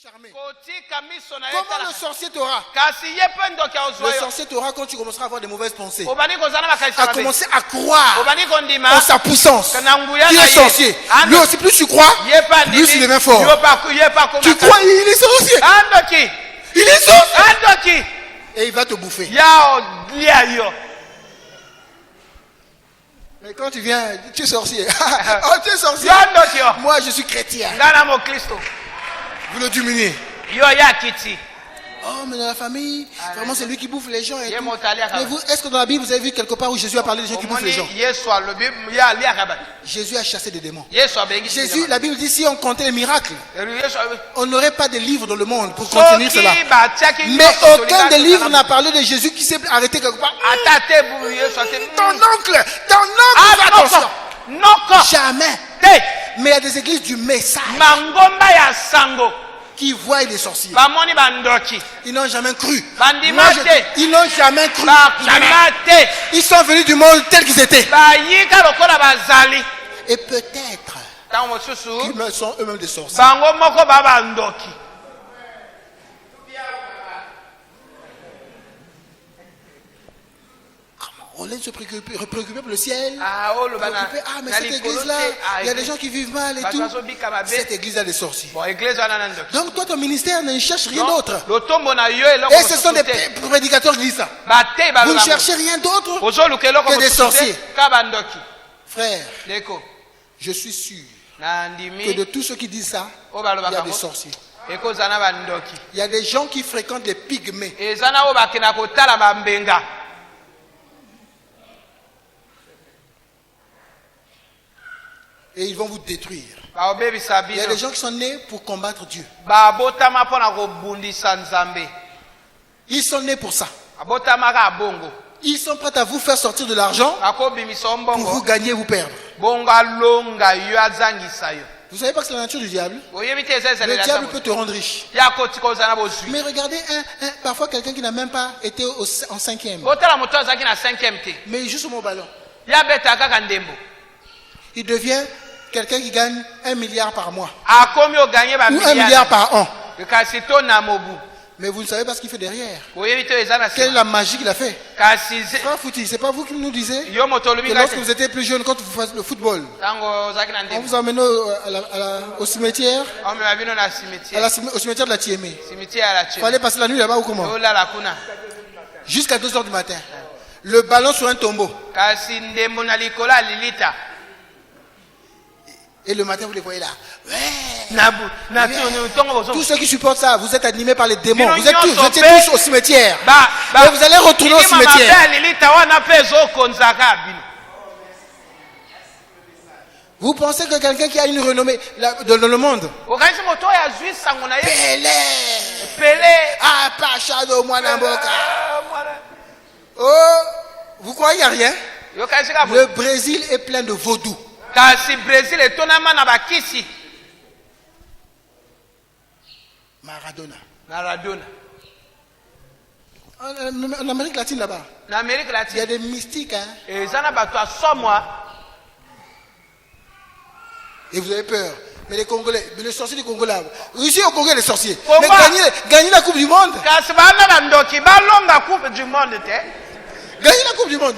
charmé. Comment le sorcier t'aura? Le sorcier t'aura quand tu commenceras à avoir des mauvaises pensées. À commencer à croire en sa puissance. Il est sorcier. Lui aussi, plus tu crois, plus il devient fort. Tu crois, il est sorcier. Il est sorcier. Et il va te bouffer. Mais quand tu viens, tu es sorcier. Oh, tu es sorcier. Moi, je suis chrétien. Vous le diminuez. Oh, mais dans la famille, vraiment, c'est lui qui bouffe les gens. Et tout. Mais vous, est-ce que dans la Bible, vous avez vu quelque part où Jésus a parlé des gens qui bouffent les gens? Jésus a chassé des démons. Jésus, la Bible dit, si on comptait les miracles, on n'aurait pas de livre dans le monde pour contenir cela. Mais aucun des livres n'a parlé de Jésus qui s'est arrêté quelque part. Ton oncle, attention. Jamais. Mais il y a des églises du message qui voient les sorciers. Ils n'ont jamais cru. Ils n'ont jamais cru. Ils sont venus du monde tel qu'ils étaient. Et peut-être qu'ils sont eux-mêmes des sorciers. On laisse se préoccuper pour le ciel. Mais cette église-là, il y a des gens qui vivent mal et tout. Cette église-là des sorciers. Donc toi, ton ministère ne cherche rien d'autre. Et ce sont des prédicateurs qui disent ça. Vous ne cherchez rien d'autre que des sorciers. Frère, je suis sûr que de tous ceux qui disent ça, il y a des sorciers. Il y a des gens qui fréquentent les pygmées. Et ils vont vous détruire. Il y a des gens qui sont nés pour combattre Dieu. Ils sont nés pour ça. Ils sont prêts à vous faire sortir de l'argent pour vous gagner, vous perdre. Vous savez pas que c'est la nature du diable? Le diable peut te rendre riche. Mais regardez, parfois quelqu'un qui n'a même pas été en cinquième. Mais il joue sur mon ballon. Il devient quelqu'un qui gagne 1 milliard par mois. Ou 1 milliard par an. Mais vous ne savez pas ce qu'il fait derrière. Quelle est la magie qu'il a fait? Frère Fouti, c'est pas vous qui nous disiez que lorsque vous étiez plus jeune, quand vous faisiez le football, on vous emmène au cimetière, au cimetière de la Tiémé. Il fallait passer la nuit là-bas ou comment? Jusqu'à 2 h du matin. Le ballon sur un tombeau. Et le matin, vous les voyez là. Ouais. Tous ceux qui supportent ça, vous êtes animés par les démons. Vous étiez tous au cimetière. Et vous allez retourner au cimetière. Vous pensez que quelqu'un qui a une renommée dans le monde, Pelé, Pacha de Mwanamboka. Oh, vous croyez qu'il n'y a rien? Le Brésil est plein de vaudous. Maradona. En Amérique latine là-bas, il y a des mystiques. Hein? Et vous avez peur. Mais les Congolais, mais les sorciers du Congo là, ici au Congo il y a des sorciers. Mais gagner la Coupe du Monde. Gagner la Coupe du Monde.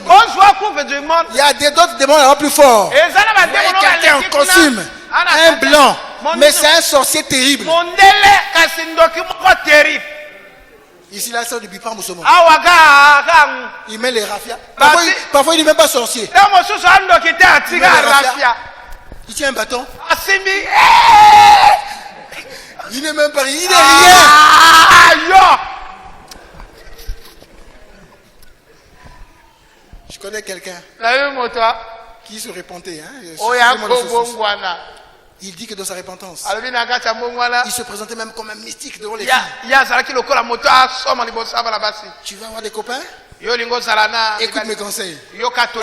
Il y a d'autres démons là plus forts. Quelqu'un en costume, un blanc, mais c'est un sorcier terrible. Ici là, c'est du Bipam Moussomo. Il met les rafias. Parfois il n'est même pas sorcier. Il tient un bâton. Il n'est même pas rien. Il n'est rien. Je connais quelqu'un qui se repentait. Hein, il dit que dans sa repentance, il se présentait même comme un mystique devant les filles. Tu vas avoir des copains? Écoute mes conseils.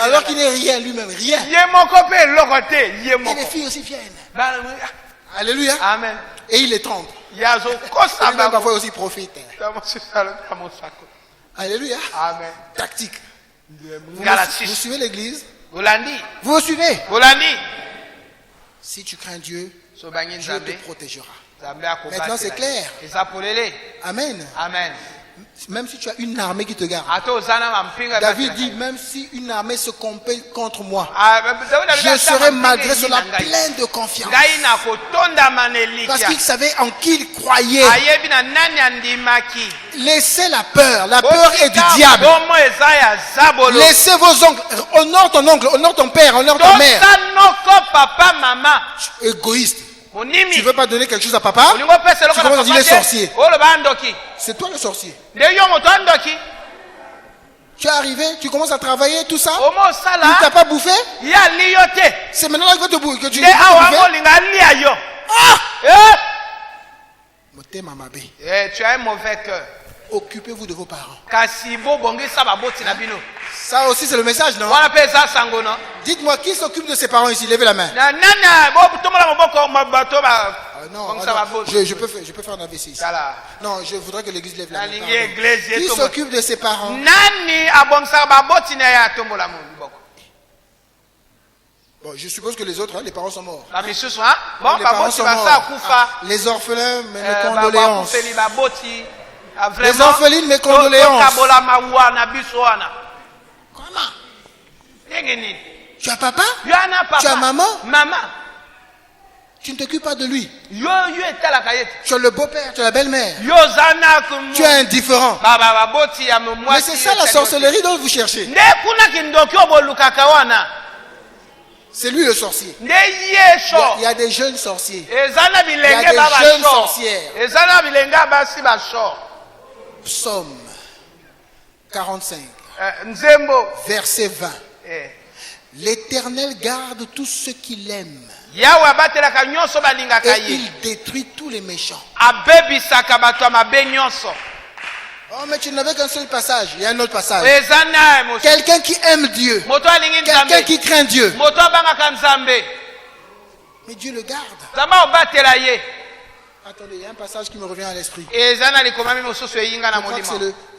Alors qu'il n'est rien lui-même, rien. Et les filles aussi viennent. Alléluia. Amen. Et il les trompe. Et lui-même parfois aussi profite. Alléluia. Amen. Tactique. Vous suivez l'église? Vous suivez? Si tu crains Dieu, Dieu te protégera. Maintenant c'est clair. Amen. Amen. Même si tu as une armée qui te garde. David dit, même si une armée se compète contre moi, je serai malgré cela plein de confiance. Parce qu'il savait en qui il croyait. Laissez la peur. La peur est du diable. Laissez vos oncles. Honore ton oncle, honore ton père, honore ta mère. Égoïste. Tu ne veux pas donner quelque chose à papa? Tu commences à dire les sorciers. C'est toi le sorcier. Tu es arrivé, tu commences à travailler, tout ça. Il ne t'a pas bouffé? C'est maintenant que tu bouffes. Tu as un mauvais cœur. Occupez-vous de vos parents. Ça aussi c'est le message, non? Dites-moi, qui s'occupe de ses parents ici? Levez la main. Non, je peux faire un AVC ici. Non, je voudrais que l'église lève la main. Qui s'occupe de ses parents? Bon, je suppose que les autres, les parents sont morts. Les parents sont morts. Les orphelins, mes condoléances. Les orphelines, mes condoléances. Comment? Tu as papa? Tu as maman? Tu ne t'occupes pas de lui. Tu as le beau-père, tu as la belle-mère. Tu es indifférent. Mais c'est ça la sorcellerie dont vous cherchez. C'est lui le sorcier. Il y a des jeunes sorciers. Il y a des jeunes sorcières. Psaume 45, verset 20. L'Éternel garde tous ceux qui l'aiment. Et il détruit tous les méchants. Oh, mais tu n'avais qu'un seul passage. Il y a un autre passage. Quelqu'un qui aime Dieu. Quelqu'un qui craint Dieu. Mais Dieu le garde. Attendez, il y a un passage qui me revient à l'esprit.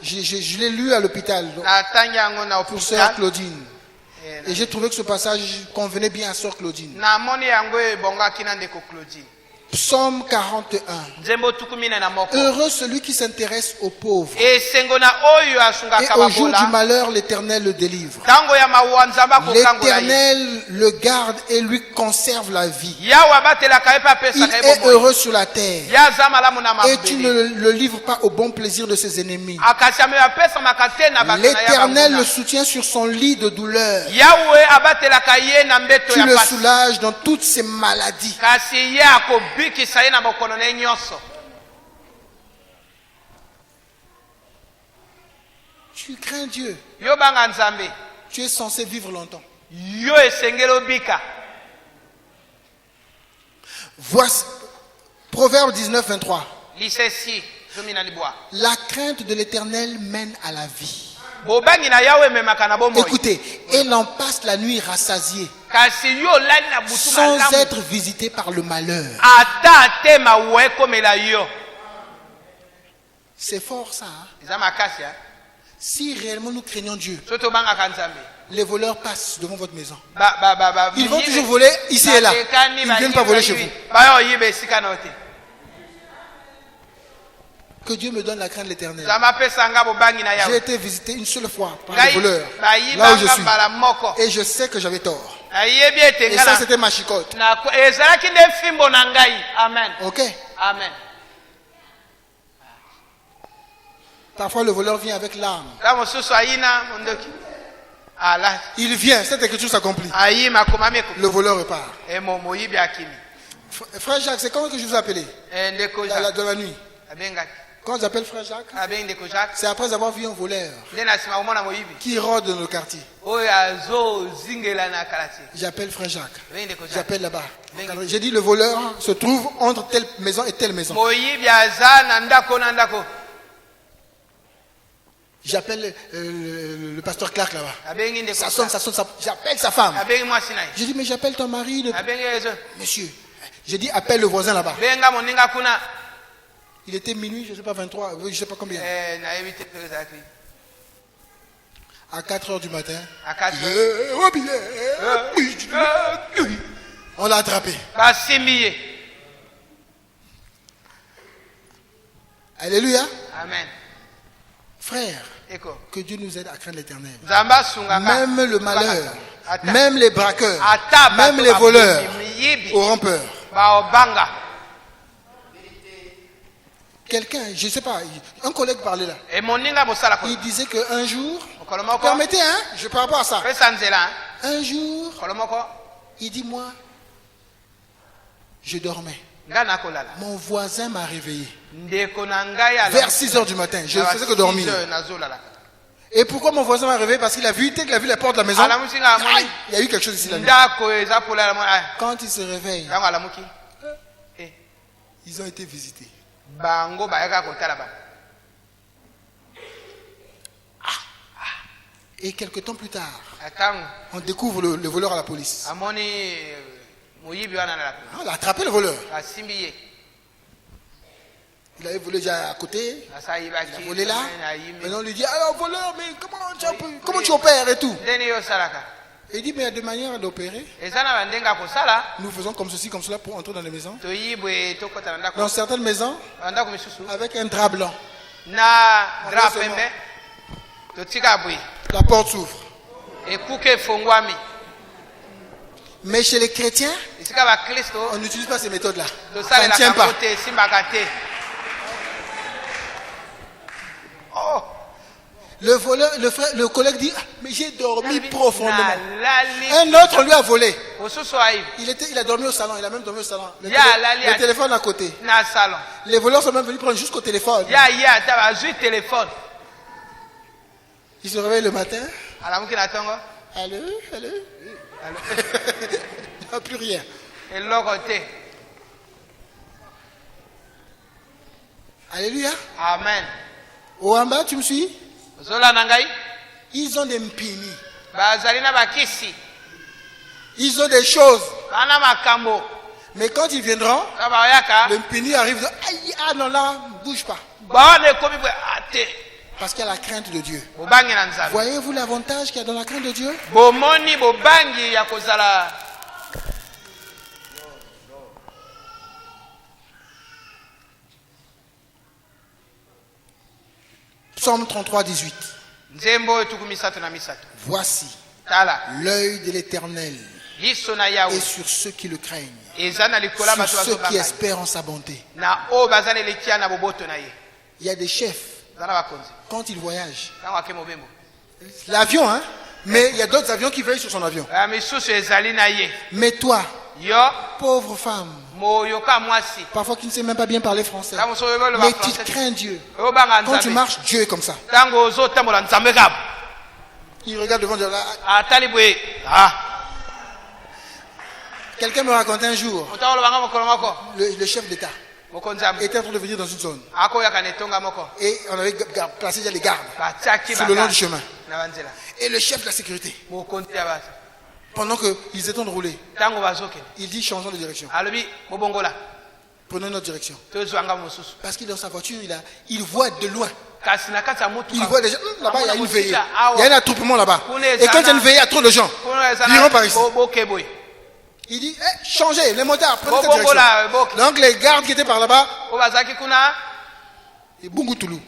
Je l'ai lu à l'hôpital pour Sœur Claudine. Et j'ai trouvé que ce passage convenait bien à Sœur Claudine. Psaume 41. Heureux celui qui s'intéresse aux pauvres. Et au jour du malheur, l'Éternel le délivre. L'Éternel le garde et lui conserve la vie. Il est heureux sur la terre. Et tu ne le livres pas au bon plaisir de ses ennemis. L'Éternel le soutient sur son lit de douleur. Tu le soulages dans toutes ses maladies. Tu crains Dieu. Tu es censé vivre longtemps. Voici Proverbe 19, 23. La crainte de l'Éternel mène à la vie. Écoutez, et l'on passe la nuit rassasié sans être visité par le malheur. C'est fort ça. Hein? Si réellement nous craignons Dieu, les voleurs passent devant votre maison. Ils vont toujours voler ici et là. Ils ne viennent pas voler chez vous. Que Dieu me donne la crainte de l'Éternel. J'ai été visité une seule fois par les voleurs, là où je suis. Et je sais que j'avais tort. Et ça, c'était ma chicotte. Ok. Amen. Parfois, le voleur vient avec l'arme. Il vient, cette écriture s'accomplit. Le voleur repart. Frère Jacques, c'est comment que je vous ai appelé dans la nuit? Quand j'appelle Frère Jacques, c'est après avoir vu un voleur qui rôde dans le quartier. J'appelle Frère Jacques. J'appelle là-bas. J'ai dit le voleur se trouve entre telle maison et telle maison. J'appelle le pasteur Clark là-bas. Ça sonne. J'appelle sa femme. J'ai dit mais j'appelle ton mari. Monsieur, j'ai dit appelle le voisin là-bas. Il était minuit, je ne sais pas, 23, je ne sais pas combien. À 4 heures du matin, on l'a attrapé. Alléluia. Amen. Frère, Eko. que Dieu nous aide à craindre l'Éternel. Zamba sungaka. Même le malheur, même les braqueurs, même les voleurs auront peur. Baobanga. Quelqu'un, je ne sais pas, un collègue parlait là. Il disait qu'un jour, permettez, hein, je parle pas à ça. Un jour, il dit, moi, je dormais. Mon voisin m'a réveillé. Vers 6 heures du matin, je ne faisais que dormir. Et pourquoi mon voisin m'a réveillé? Parce qu'il a vu, dès qu'il a vu la porte de la maison, aïe, il y a eu quelque chose ici la nuit. Quand il se réveille, ils ont été visités. Et quelques temps plus tard, on découvre le voleur à la police. On a attrapé le voleur. Il avait volé déjà à côté. Il a volé là. Maintenant on lui dit, alors voleur, mais comment tu opères et tout? Et il dit, mais il y a des manières d'opérer. Nous faisons comme ceci, comme cela pour entrer dans les maisons. Dans certaines maisons, avec un drap blanc. La porte s'ouvre. Mais chez les chrétiens, on n'utilise pas ces méthodes-là. Ça ne tient pas. Le voleur, le collègue dit, mais j'ai dormi profondément. Un autre lui a volé. Il a dormi au salon, il a même dormi au salon. Le téléphone à côté. Les voleurs sont même venus prendre jusqu'au téléphone. Il se réveille le matin. Allô. Il n'y a plus rien. Alléluia. Amen. Ouamba, tu me suis? Ils ont des mpini. Ils ont des choses. Mais quand ils viendront, le mpini arrive. Ah non, là, bouge pas. Parce qu'il y a la crainte de Dieu. Voyez-vous l'avantage qu'il y a dans la crainte de Dieu? Psaume 33, 18. Voici, l'œil de l'Éternel est sur ceux qui le craignent, sur ceux qui espèrent en sa bonté. Il y a des chefs, quand ils voyagent, l'avion, hein, mais il y a d'autres avions qui veillent sur son avion. Mais toi, pauvre femme, parfois qui ne sais même pas bien parler français, mais tu crains Dieu. Quand tu marches, Dieu est comme ça. Il regarde devant Dieu. Quelqu'un me racontait un jour, le chef d'État était en train de venir dans une zone. Et on avait placé déjà les gardes sur le long du chemin. Et le chef de la sécurité, pendant qu'ils étaient en train de rouler, il dit changeons de direction. Prenons notre direction. Parce qu'il est dans sa voiture, il voit de loin. Il voit déjà, là-bas il y a une veillée. Il y a un attroupement là-bas. Et quand il y a une veillée, il y a trop de gens. Ils iront par ici. Il dit, changez, les motards, prenez cette direction. Donc les gardes qui étaient par là-bas, et Bungutoulou.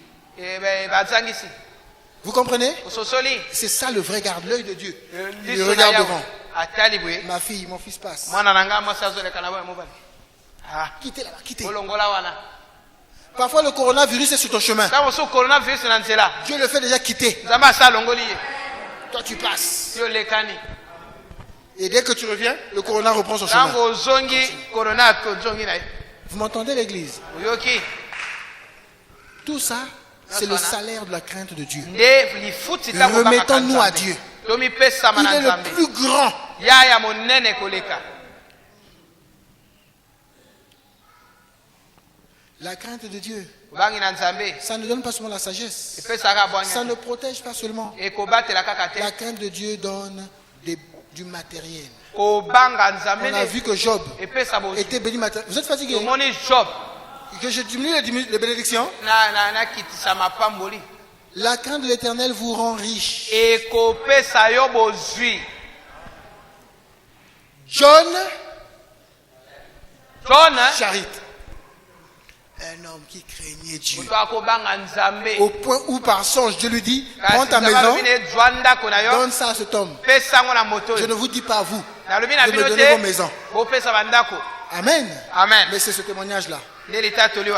Vous comprenez? C'est ça le vrai garde, l'œil de Dieu. Il regarde devant. Ma fille, mon fils passe. Quittez là-bas, quittez. Parfois le coronavirus est sur ton chemin. Dieu le fait déjà quitter. Toi tu passes. Et dès que tu reviens, le corona reprend son chemin. Vous m'entendez l'église? Tout ça, c'est le salaire de la crainte de Dieu. Remettons-nous à Dieu. Il est le plus grand. La crainte de Dieu, ça ne donne pas seulement la sagesse. Ça ne protège pas seulement. La crainte de Dieu donne du matériel. On a vu que Job était béni matériel. Vous êtes fatigué? Que je diminue les bénédictions? La crainte de l'Éternel vous rend riche. John Charit. Un homme qui craignait Dieu. Au point où par songe, Dieu lui dit, prends ta maison, donne ça à cet homme. Je ne vous dis pas à vous de me donner vos maisons. Amen. Amen. Mais c'est ce témoignage-là.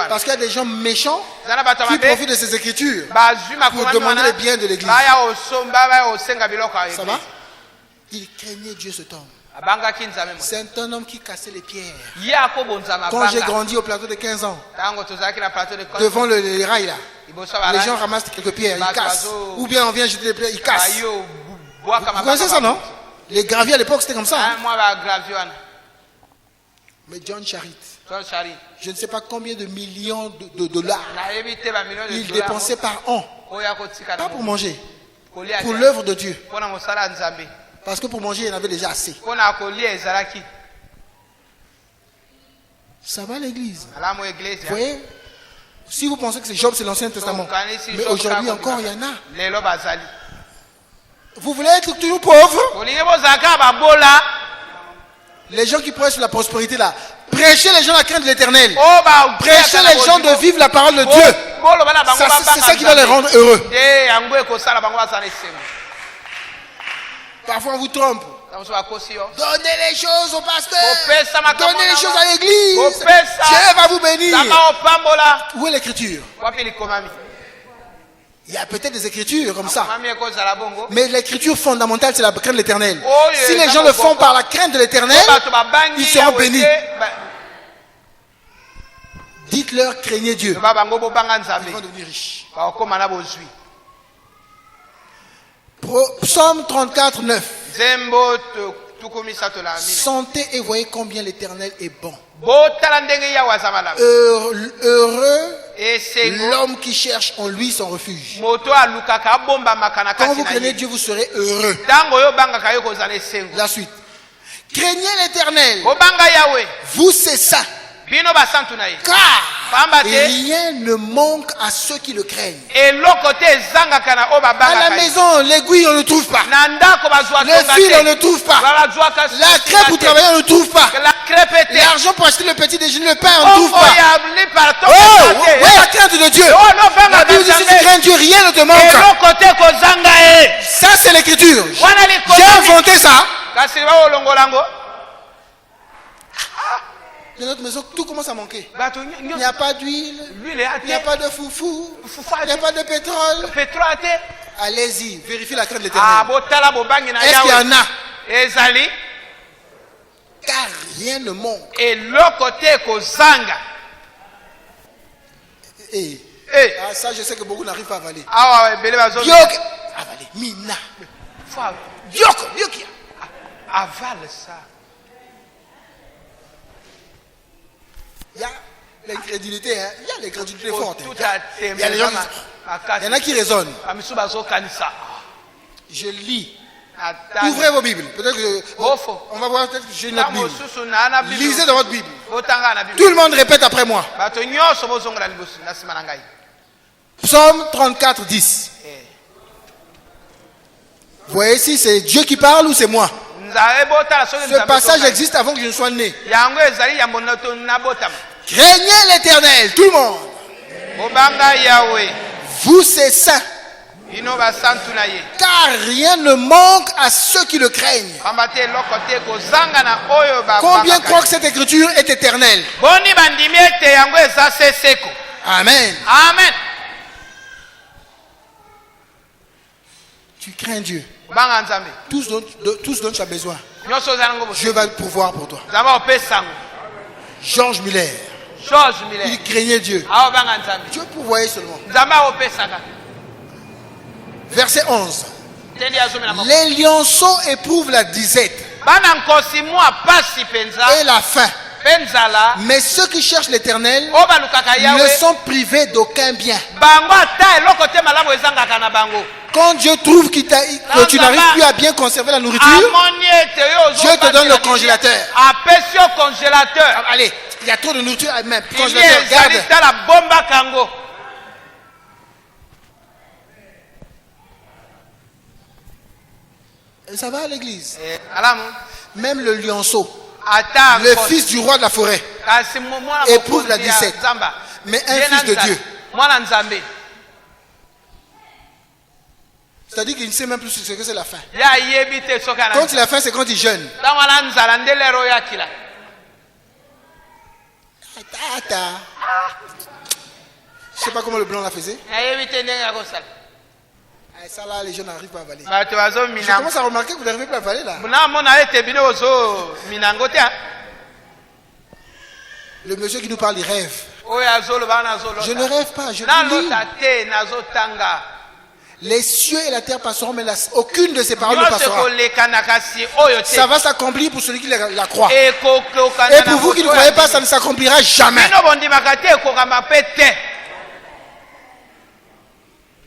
Parce qu'il y a des gens méchants qui profitent de ces écritures pour demander le bien de l'église. Ça va? Il craignait Dieu, cet homme. C'est un homme qui cassait les pierres. Quand j'ai grandi au plateau de 15 ans, devant les rails là, les gens ramassent quelques pierres, ils cassent. Ou bien on vient jeter des pierres, ils cassent. Vous connaissez ça, non? Les graviers à l'époque, c'était comme ça. Hein? Mais John Charit, je ne sais pas combien de millions de dollars il dépensait par an. Pas pour manger, pour l'œuvre de Dieu. Parce que pour manger, il y en avait déjà assez. Ça va l'église. Vous voyez? Si vous pensez que c'est Job, c'est l'Ancien Testament. Mais aujourd'hui encore, il y en a. Vous voulez être toujours pauvre? Les gens qui prêchent sur la prospérité là, prêchez les gens la crainte de l'Éternel. Prêchez les gens de vivre la parole de Dieu. C'est ça qui va les rendre heureux. Parfois on vous trompe. Donnez les choses au pasteur. Donnez les choses à l'église. Dieu va vous bénir. Où est l'écriture? Il y a peut-être des écritures comme ça. Mais l'écriture fondamentale, c'est la crainte de l'Éternel. Si les gens le font par la crainte de l'Éternel, ils seront bénis. Dites-leur, craignez Dieu. Ils vont devenir riches. Psaume 34, 9. Sentez et voyez combien l'Éternel est bon. Heureux l'homme qui cherche en lui son refuge. Quand vous craignez Dieu, vous serez heureux. La suite. Craignez l'Éternel. Vous, c'est ça. Car rien ne manque à ceux qui le craignent. À la maison, l'aiguille, on ne trouve pas. Le fil, on ne trouve pas. La crêpe pour travailler, on ne trouve pas. L'argent pour acheter le petit déjeuner, le pain, on ne trouve pas. Oh, ouais, la crainte de Dieu. La Bible dit, si tu crains Dieu, rien ne te manque. Ça, c'est l'écriture. J'ai inventé ça. Dans notre maison, tout commence à manquer. Il n'y a pas d'huile, il n'y a pas de foufou, il n'y a pas de pétrole. Allez-y, vérifiez la crainte de l'Éternel. Est-ce qu'il y en a? Car rien ne manque. Ah, ça, je sais que beaucoup n'arrivent pas à avaler. Avaler, mina. Avale ça. Il y a l'incrédulité, hein? Il y a l'incrédulité forte. Il y a les gens il y en a qui raisonnent. Je lis. Ouvrez vos Bibles. Peut-être que on va voir, peut-être que j'ai notre Bible. Lisez dans votre Bible. Tout le monde répète après moi. Psaume 34, 10. Vous voyez si c'est Dieu qui parle ou c'est moi? Ce passage existe avant que je ne sois né. Craignez l'Éternel, tout le monde. Vous, c'est saint. Car rien ne manque à ceux qui le craignent. Combien croient que cette écriture est éternelle? Amen. Amen. Tu crains Dieu. Tout ce dont tu as besoin, Dieu va pourvoir pour toi. Georges Muller, il craignait Dieu. Dieu pourvoyait seulement. Verset 11. Les lionceaux éprouvent la disette et la faim. Mais ceux qui cherchent l'Éternel ne sont privés d'aucun bien. Quand Dieu trouve que tu n'arrives plus à bien conserver la nourriture, Dieu te donne le congélateur. Allez, il y a trop de nourriture, même congélateur, garde. Et ça va à l'église. Même le lionceau, le fils du roi de la forêt éprouve la disette, mais un fils de Dieu. C'est-à-dire qu'il ne sait même plus ce que c'est la faim. Quand il a faim, c'est quand il jeûne. Je ne sais pas comment le blanc la faisait. Ça là, les gens n'arrivent pas à avaler. Je commence à remarquer que vous n'arrivez pas à avaler là. Le monsieur qui nous parle, il rêve. Je ne rêve pas, je lis. Les cieux et la terre passeront, mais aucune de ces paroles ne passera. Ça va s'accomplir pour celui qui la croit. Et pour vous qui ne croyez pas, ça ne s'accomplira jamais.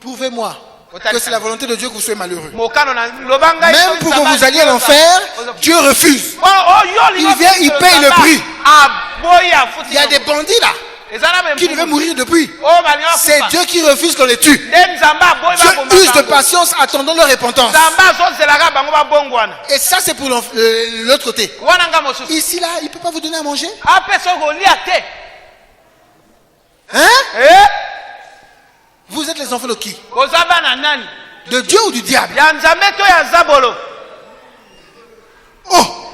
Prouvez-moi que c'est la volonté de Dieu que vous soyez malheureux. Même pour que vous alliez à l'enfer, Dieu refuse. Il vient, il paye le prix. Il y a des bandits là qui devaient mourir depuis. C'est Dieu qui refuse qu'on les tue. Dieu use de patience attendant leur repentance. Et ça c'est pour l'autre côté. Ici là, il ne peut pas vous donner à manger. Hein? Vous êtes les enfants de qui? De Dieu ou du diable? Oh!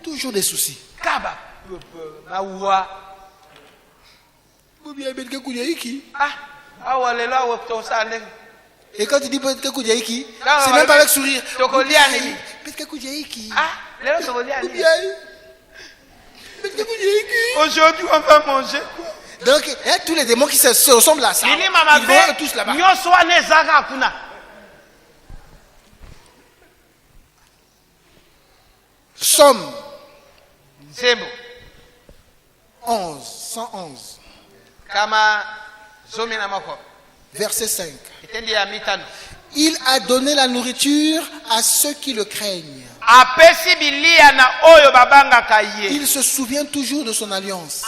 Toujours des soucis. Et quand tu dis c'est même pas avec sourire. Aujourd'hui on va manger. Donc tous les démons qui se ressemblent à ça, ils vont tous là-bas. Somme 111. Verset 5. Il a donné la nourriture à ceux qui le craignent. Il se souvient toujours de son alliance.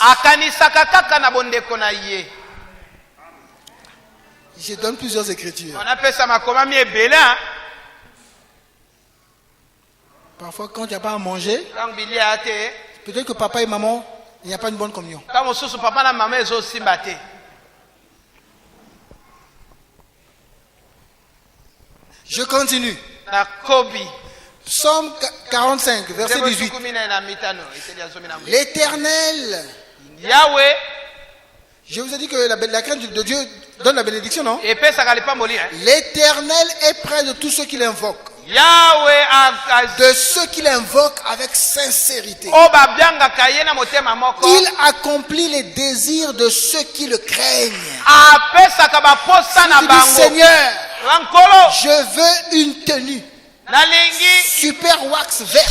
Je donne plusieurs écritures. Parfois, quand il n'y a pas à manger, peut-être que papa et maman, il n'y a pas une bonne communion. Je continue. Psaume 45, verset 18. L'Éternel, Yahweh, je vous ai dit que la crainte de Dieu donne la bénédiction, non? L'Éternel est près de tous ceux qui l'invoquent. De ceux qui l'invoquent avec sincérité. Il accomplit les désirs de ceux qui le craignent. Il dit, Seigneur, je veux une tenue super wax vert.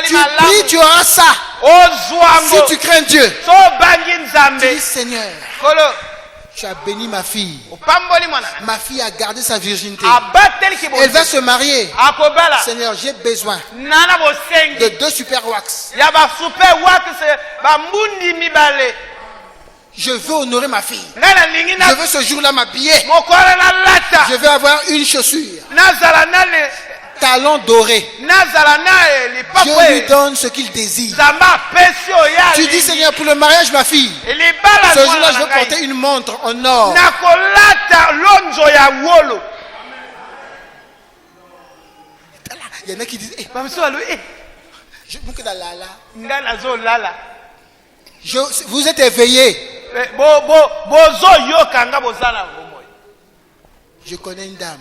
Tu pries, tu auras ça. Si tu crains Dieu. Dis, Seigneur, tu as béni ma fille. Ma fille a gardé sa virginité. Elle va se marier. Seigneur, j'ai besoin de 2 super wax. Je veux honorer ma fille. Je veux ce jour-là m'habiller. Je veux avoir une chaussure. Talon doré. Dieu lui donne ce qu'il désire. Tu dis, Seigneur, pour le mariage ma fille, ce jour-là je veux porter une montre en or. Il y en a qui disent, vous êtes éveillés. Je connais une dame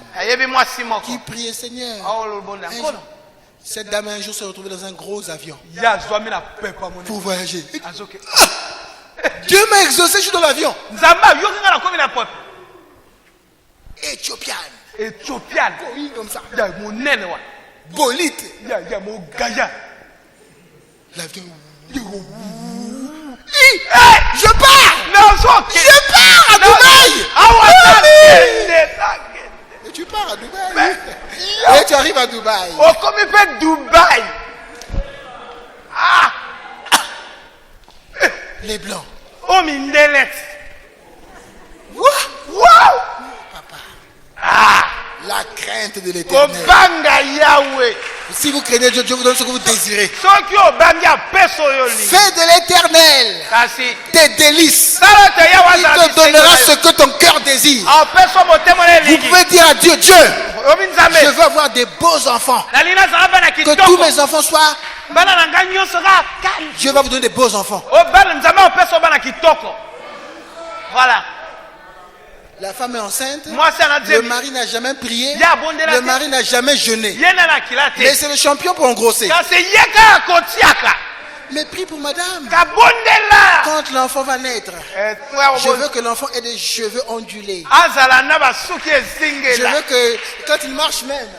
qui priait, Seigneur. Cette dame un jour s'est retrouvée dans un gros avion pour voyager. Dieu m'a exaucé, je suis dans l'avion. Éthiopienne. Comme ça. Bolite. L'avion. Je pars! Je pars à Dubaï! Et tu pars à Dubaï? Et tu arrives à Dubaï. Oh, comme il fait Dubaï! Ah! Les blancs. Oh, Mindelet! Wow! Papa. Ah! La crainte de l'Éternel. Obanga Yahweh! Si vous craignez Dieu, Dieu vous donne ce que vous désirez. Fais de l'éternel tes délices. Il te donnera ce que ton cœur désire. Vous pouvez dire à Dieu, Dieu, je veux avoir des beaux enfants. Que tous mes enfants soient... Dieu va vous donner des beaux enfants. Voilà. La femme est enceinte, le mari n'a jamais prié, le mari n'a jamais jeûné. Mais c'est le champion pour engrosser. Mais prie pour madame. Quand l'enfant va naître, je veux que l'enfant ait des cheveux ondulés. Je veux que quand il marche même.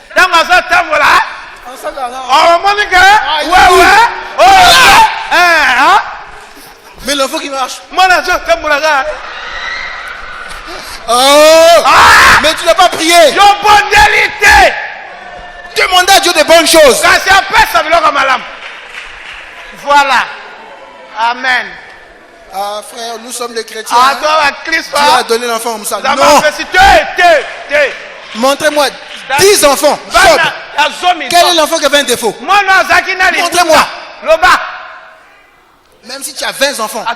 Mais l'enfant qui marche. Oh! Mais tu n'as pas prié. Demandez à Dieu de bonnes choses. Voilà. Amen. Ah frère, nous sommes des chrétiens. Dieu a donné l'enfant comme ça. Non. Montrez-moi 10 enfants. Quel est l'enfant qui avait un défaut? Montrez-moi. Même si tu as 20 enfants,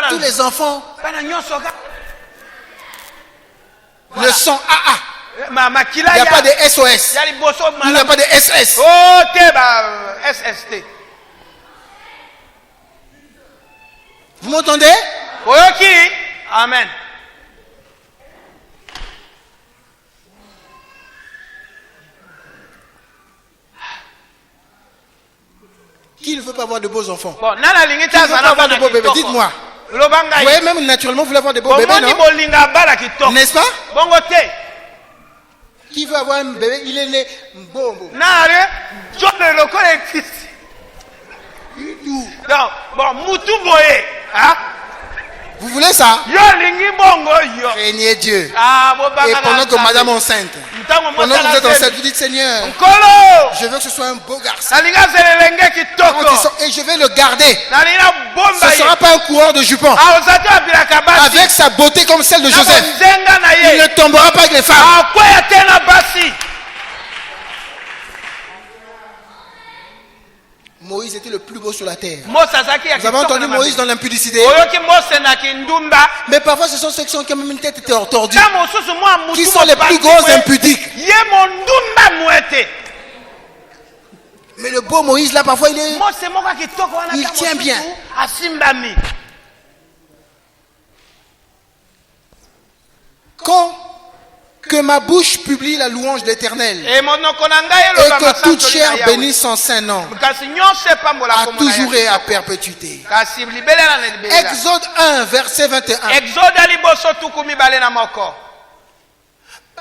tous les enfants ne sont AA. Il n'y a pas de SOS. Il n'y a pas de SS. Vous m'entendez? Amen. Qui ne veut pas avoir de beaux enfants? Qui ne veut pas avoir de beaux bébés? Dites-moi. Vous voyez, même naturellement, vous voulez avoir des beaux bébés, non? N'est-ce pas? Qui veut avoir un bébé? Il est né beau. Vous voulez ça? Craignez Dieu. Et pendant que madame est enceinte, pendant que vous êtes enceinte, vous dites Seigneur, je veux que ce soit un beau garçon. Et je vais le garder. Ce ne sera pas un coureur de jupons. Avec sa beauté comme celle de Joseph, il ne tombera pas avec les femmes. Moïse était le plus beau sur la terre. Vous avez entendu Moïse dans l'impudicité? Mais parfois ce sont ceux qui sont quand même une tête tordue, qui sont les plus gros impudiques. Mais le beau Moïse là, parfois il tient bien. Quand que ma bouche publie la louange de l'Éternel et que toute chair bénisse son saint nom à toujours et à perpétuité. Exode 1 verset 21.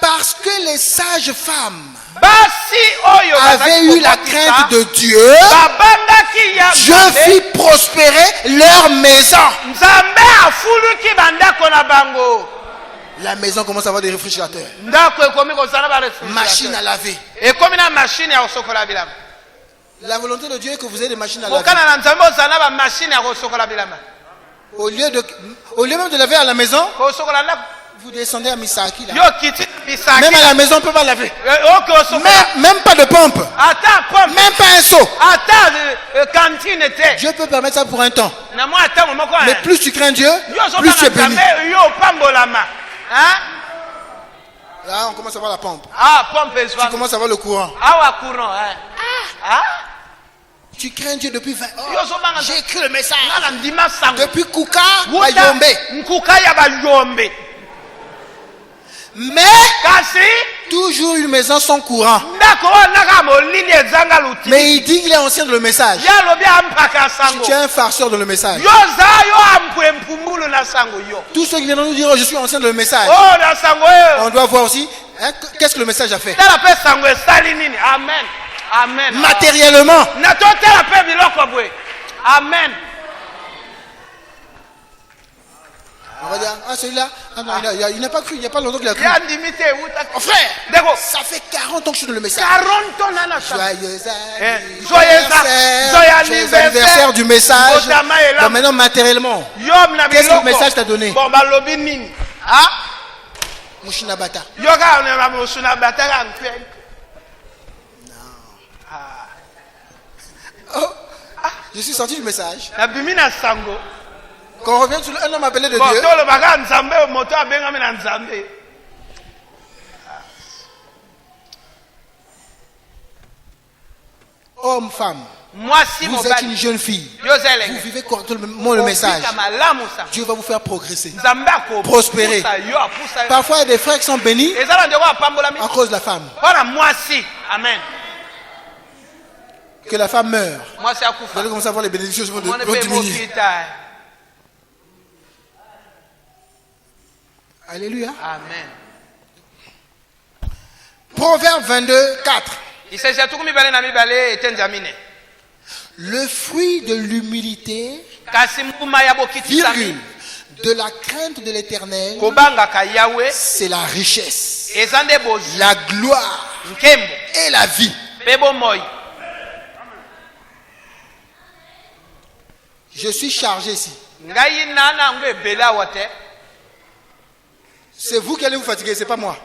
Parce que les sages femmes avaient eu la crainte de Dieu, Dieu fit prospérer leur maison. La maison commence à avoir des réfrigérateurs, machines à laver. La volonté de Dieu est que vous ayez des machines à laver. Au lieu même de laver à la maison, vous descendez à Misaki là. Même à la maison on ne peut pas laver. Même pas de pompe. Même pas un seau. Dieu peut permettre ça pour un temps. Mais plus tu crains Dieu, plus tu es béni. Là, on commence à voir la pompe. Tu commences à voir le courant. Tu crains Dieu depuis 20 ans. J'ai écrit le message. Depuis Kouka à Yombe. Mais toujours une maison sans courant. Mais il dit qu'il est ancien dans le message. Tu es un farceur dans le message. Tous ceux qui viennent nous dire je suis ancien dans le message, on doit voir aussi qu'est-ce que le message a fait. Amen. Amen. Matériellement. Amen. On va dire, celui-là, il n'a pas cru, il n'y a pas longtemps qu'il a cru. Oh, frère, ça fait 40 ans que je suis dans le message. 40 ans. Joyeux anniversaire du message. Donc maintenant, matériellement, qu'est-ce que le message t'a donné? Mushinabata. Oh, je suis sorti du message. Quand on revient sur un homme appelé de Dieu. Homme, femme. Vous êtes une jeune fille. Vous vivez correctement le message. Dieu va vous faire progresser, prospérer. Parfois, il y a des frères qui sont bénis à cause de la femme. Amen. Que la femme meure. Vous allez commencer à voir les bénédictions vont diminuer. Alléluia. Amen. Proverbe 22, 4. Le fruit de l'humilité, virgule, de la crainte de l'Éternel, c'est la richesse, la gloire et la vie. Je suis chargé ici. C'est vous qui allez vous fatiguer, c'est pas moi.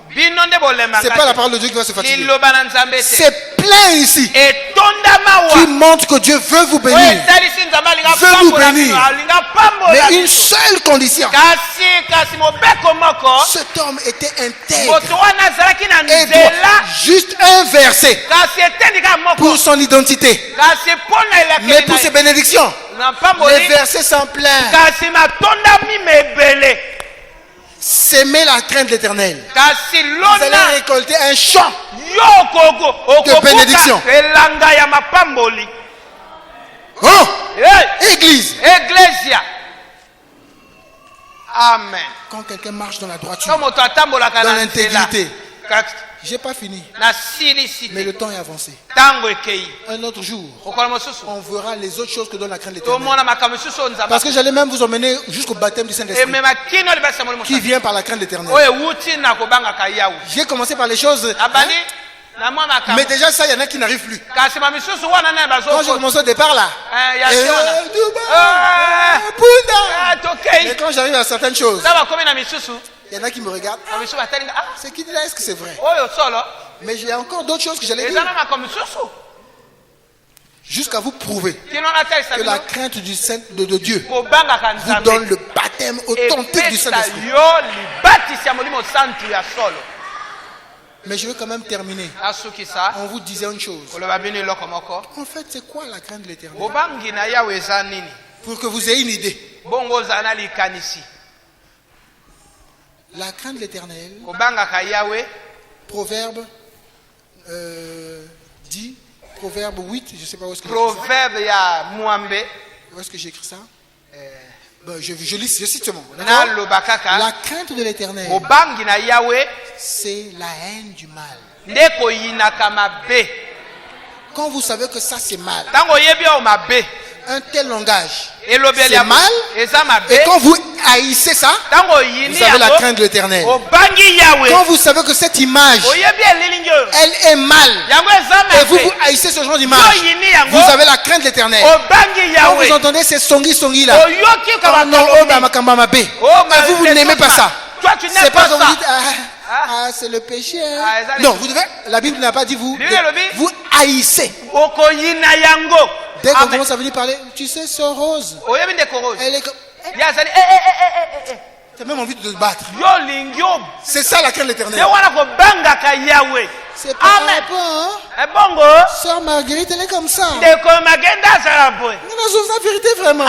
C'est pas la parole de Dieu qui va se fatiguer. C'est plein ici qui montre que Dieu veut vous bénir, veut nous bénir. Mais une seule condition. Cet homme était intègre et doit juste un verset pour son identité. Mais pour ses bénédictions, les versets sont pleins. S'aimer la crainte de l'Éternel. Vous allez récolter un champ de bénédiction. Oh! Église. Amen. Quand quelqu'un marche dans la droiture, dans l'intégrité, j'ai pas fini. Mais le temps est avancé. Un autre jour, on verra les autres choses que donne la crainte de l'Éternel. Parce que j'allais même vous emmener jusqu'au baptême du Saint-Esprit qui vient par la crainte de l'Éternel. J'ai commencé par les choses. Mais déjà ça, il y en a qui n'arrivent plus. Quand j'ai commencé au départ là, mais quand j'arrive à certaines choses, il y en a qui me regardent. C'est qui dit là, est-ce que c'est vrai? Mais j'ai encore d'autres choses que j'allais dire. Jusqu'à vous prouver que la crainte du Saint de Dieu vous donne le baptême authentique du Saint-Esprit. Mais je veux quand même terminer en vous disant une chose. En fait, c'est quoi la crainte de l'Éternel? Pour que vous ayez une idée. La crainte de l'Éternel, Proverbe 10, Proverbe 8, je ne sais pas où est-ce que j'ai écrit ça. Je cite seulement. La crainte de l'Éternel, c'est la haine du mal. Quand vous savez que ça c'est mal, un tel langage, c'est mal. Et quand vous haïssez ça, vous avez la crainte de l'Éternel. Quand vous savez que cette image, elle est mal, et vous haïssez ce genre d'image, vous avez la crainte de l'Éternel. Quand vous entendez ces songi là, et vous n'aimez pas ça, c'est pas que vous dites c'est le péché. Non, vous devez, la Bible n'a pas dit vous haïssez. Dès qu'on commence à venir parler, tu sais, sœur Rose, elle est comme... Tu as même envie de te battre. C'est ça la crainte de l'Éternel. C'est pas rapport, hein? Sœur Marguerite, elle est comme ça. Non, c'est la vérité vraiment.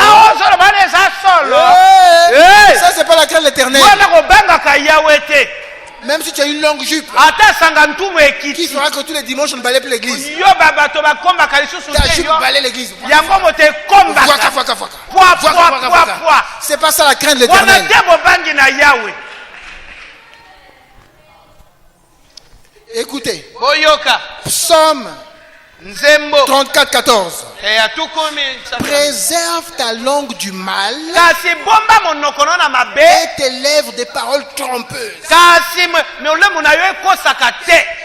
Ça, c'est pas la crainte de l'Éternel. Même si tu as une longue jupe qui fera que tous les dimanches on ne balaye plus l'église. Ta jupe balaye l'église. C'est pas ça la crainte de l'Éternel. Écoutez, Psaume 34, 14. Préserve ta langue du mal et tes lèvres des paroles trompeuses.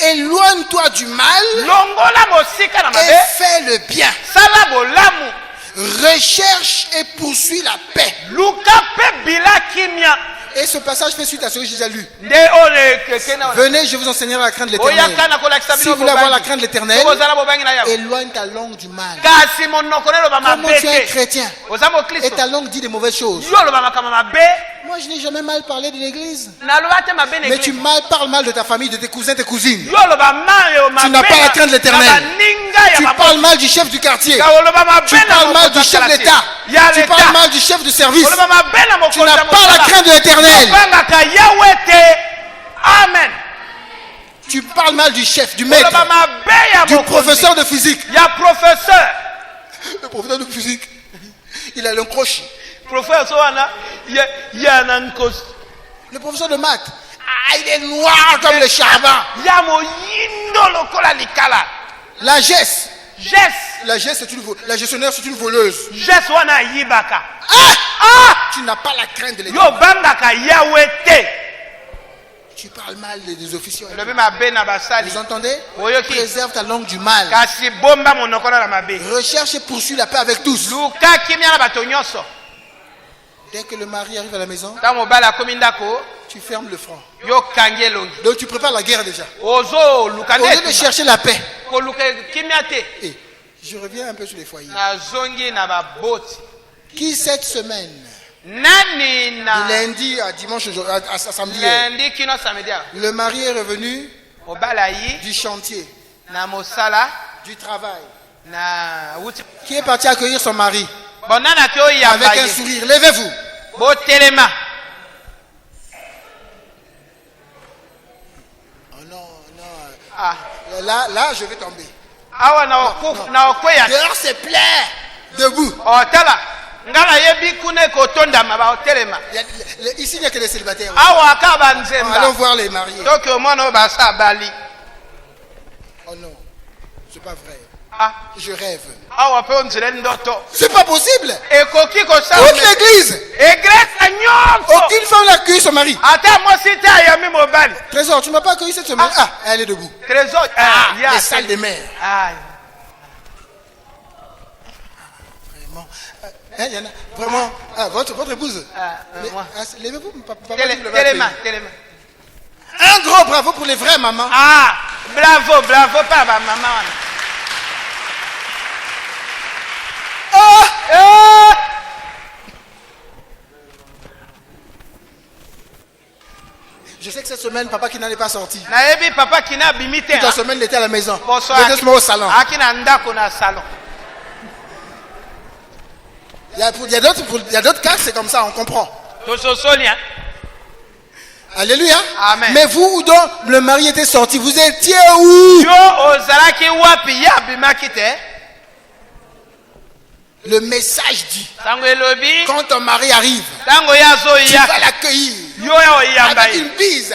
Éloigne-toi du mal et fais le bien. Recherche et poursuis la paix Et ce passage fait suite à ce que j'ai déjà lu. Venez, je vous enseignerai la crainte de l'Éternel. Si vous voulez avoir la crainte de l'Éternel, éloigne ta langue du mal. Comment tu es un chrétien et ta langue dit des mauvaises choses? Moi, je n'ai jamais mal parlé de l'église. Mais tu parles mal de ta famille, de tes cousins, tes cousines. Tu n'as pas la crainte de l'Éternel. Tu parles mal du chef du quartier. Tu parles mal du chef d'État. Tu parles mal du chef de service. Tu n'as pas la crainte de l'Éternel. Amen. Tu parles mal du chef, du maître, du professeur de physique. Le professeur de physique, il a le crochet. Le professeur de maths, il est noir comme le charbon. La GES. La GES, c'est une la gestionnaire, c'est une voleuse. Tu n'as pas la crainte de l'Éternel. Tu parles mal des officiels. Vous entendez? Préserve ta langue du mal. Recherche et poursuis la paix avec tous. Dès que le mari arrive à la maison, tu fermes le front. Donc tu prépares la guerre déjà. Au lieu de chercher la paix. Et je reviens un peu sur les foyers. Qui cette semaine, de lundi à dimanche, à samedi, le mari est revenu du chantier, du travail, qui est parti accueillir son mari avec un sourire? Levez-vous. Oh non, non. Là, je vais tomber. Dehors, c'est plein. Debout. Ici, il n'y a que les célibataires. Allons voir les mariés. Oh non, c'est pas vrai. Je rêve. C'est pas possible. Toute l'église. Aucune femme n'a accueilli son mari. Trésor, tu ne m'as pas accueilli cette semaine. Elle est debout. Les salles des mères. Vraiment, votre épouse. Levez-vous, papa. Un gros bravo pour les vraies mamans. Bravo, papa, maman. Je sais que cette semaine, papa qui n'en est pas sorti. Toute La semaine, il était à la maison. Il était au salon. Il y a d'autres cas, c'est comme ça, on comprend. Alléluia. Amen. Mais vous, dont le mari était sorti, vous étiez où? Le message dit, quand ton mari arrive, tu vas l'accueillir avec une bise.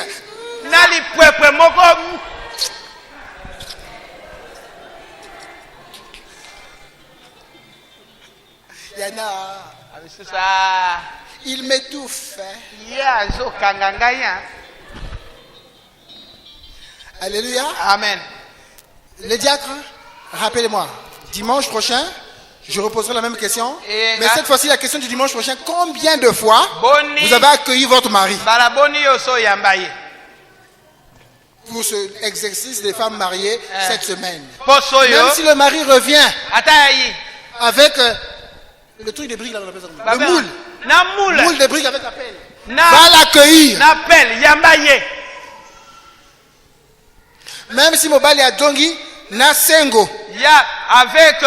Il y en a. Il m'étouffe. Alléluia. Amen. Les diacres, rappelez-moi, dimanche prochain, je reposerai la même question. Mais cette fois-ci, la question du dimanche prochain, combien de fois vous avez accueilli votre mari? Pour ce exercice des femmes mariées cette semaine. Même si le mari revient avec le truc des briques là, le moule. Moule des briques avec la pelle. Va l'accueillir. Même si mobile a dongi, na sengo. Avec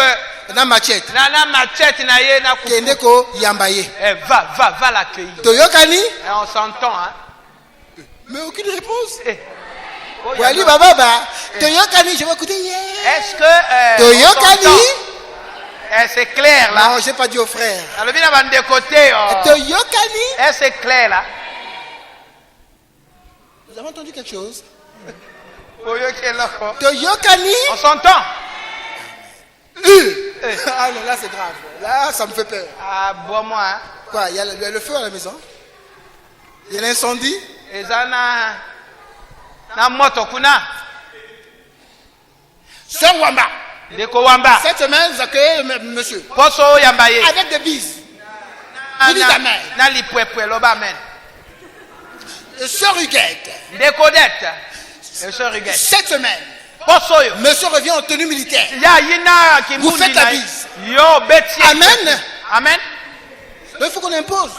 na machette. Kendeko yambaye. Va l'accueillir. Toyokani? On s'entend, hein. Mais aucune réponse. Wali baba, Toyokani, je vais écouter. Est-ce que Toyokani? C'est clair là. Non, j'ai pas dit au frère. Toyokani? C'est clair là. Vous avez entendu quelque chose? Toyokani? On s'entend. Ah non, là c'est grave. Là, ça me fait peur. Bois-moi. Hein. Quoi, il y a le feu à la maison? Il y a l'incendie? Sœur Wamba. Cette semaine, vous accueillez monsieur. Avec des bises. Il dit amen. Sœur Huguette. Cette semaine. Monsieur revient en tenue militaire. Vous faites la bise. Amen. Amen. Il faut qu'on impose.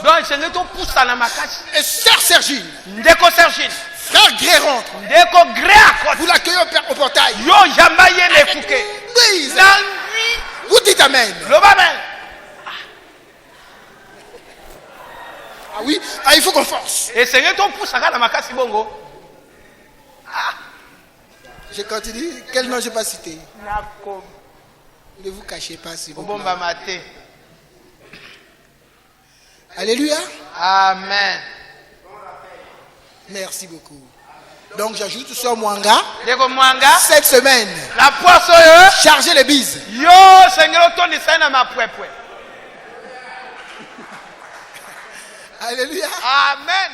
Et sœur Sergine. Frère Gré rentre. Vous l'accueillez au portail. Bise. Vous dites Amen. Ah oui, il faut qu'on force. Je continue. Quel nom je n'ai pas cité? Ne vous cachez pas si vous plaît. Alléluia. Amen. Merci beaucoup. Donc j'ajoute sur Mwanga. Cette semaine. Chargez les bises. Alléluia. Amen.